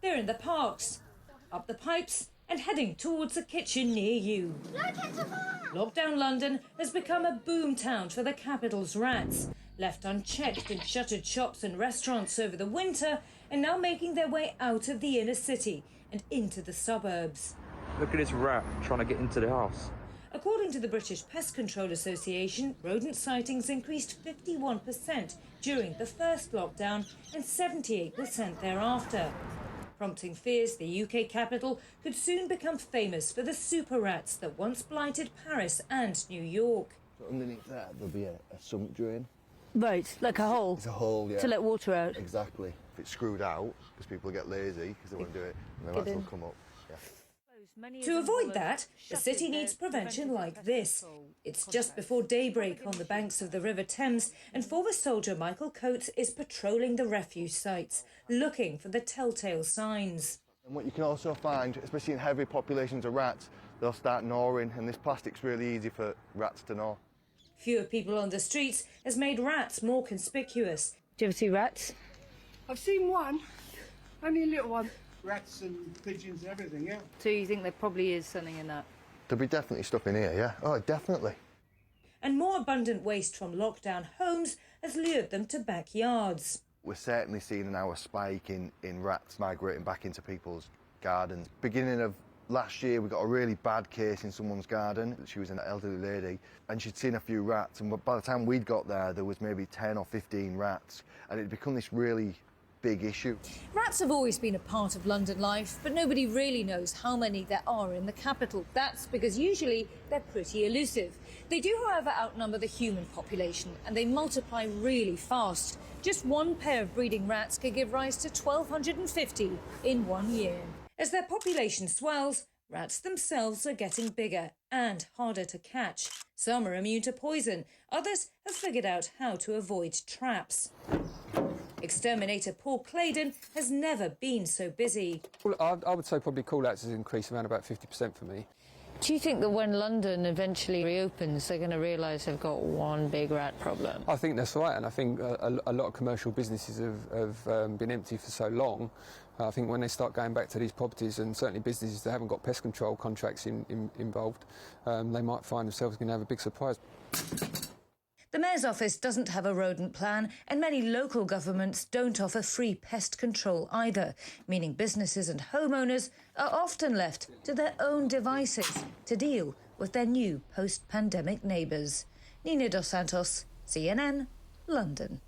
They're in the parks, up the pipes and heading towards a kitchen near you. Lockdown London has become a boomtown for the capital's rats, left unchecked in shuttered shops and restaurants over the winter and now making their way out of the inner city and into the suburbs. Look at this rat trying to get into the house. According to the British Pest Control Association, rodent sightings increased 51% during the first lockdown and 78% thereafter, prompting fears the UK capital could soon become famous for the super rats that once blighted Paris and New York. So underneath that there'll be a sump drain. Right, like a hole? It's a hole, yeah. To let water out? Exactly. If it's screwed out, because people get lazy because they won't do it, and the rats will come up. Yeah. To avoid that, the city needs prevention like this. It's just before daybreak on the banks of the River Thames, and former soldier Michael Coates is patrolling the refuse sites, looking for the telltale signs. And what you can also find, especially in heavy populations of rats, they'll start gnawing, and this plastic's really easy for rats to gnaw. Fewer people on the streets has made rats more conspicuous. Do you ever see rats? I've seen one, only a little one. Rats and pigeons and everything, yeah. So you think there probably is something in that? There'll be definitely stuff in here, yeah? Oh, definitely. And more abundant waste from lockdown homes has lured them to backyards. We're certainly seeing now a spike in rats migrating back into people's gardens. Beginning of last year, we got a really bad case in someone's garden. She was an elderly lady, and she'd seen a few rats, and by the time we'd got there was maybe 10 or 15 rats, and it'd become this really big issue. Rats have always been a part of London life, but nobody really knows how many there are in the capital. That's because usually they're pretty elusive. They do, however, outnumber the human population, and they multiply really fast. Just one pair of breeding rats could give rise to 1,250 in 1 year. As their population swells, rats themselves are getting bigger and harder to catch. Some are immune to poison, others have figured out how to avoid traps. Exterminator Paul Claydon has never been so busy. I would say probably call-outs has increased around about 50% for me. Do you think that when London eventually reopens, they're going to realise they've got one big rat problem? I think that's right, and I think a lot of commercial businesses have been empty for so long. I think when they start going back to these properties, and certainly businesses that haven't got pest control contracts involved, they might find themselves going to have a big surprise. The Mayor's office doesn't have a rodent plan, and many local governments don't offer free pest control either, meaning businesses and homeowners are often left to their own devices to deal with their new post-pandemic neighbours. Nina Dos Santos, CNN, London.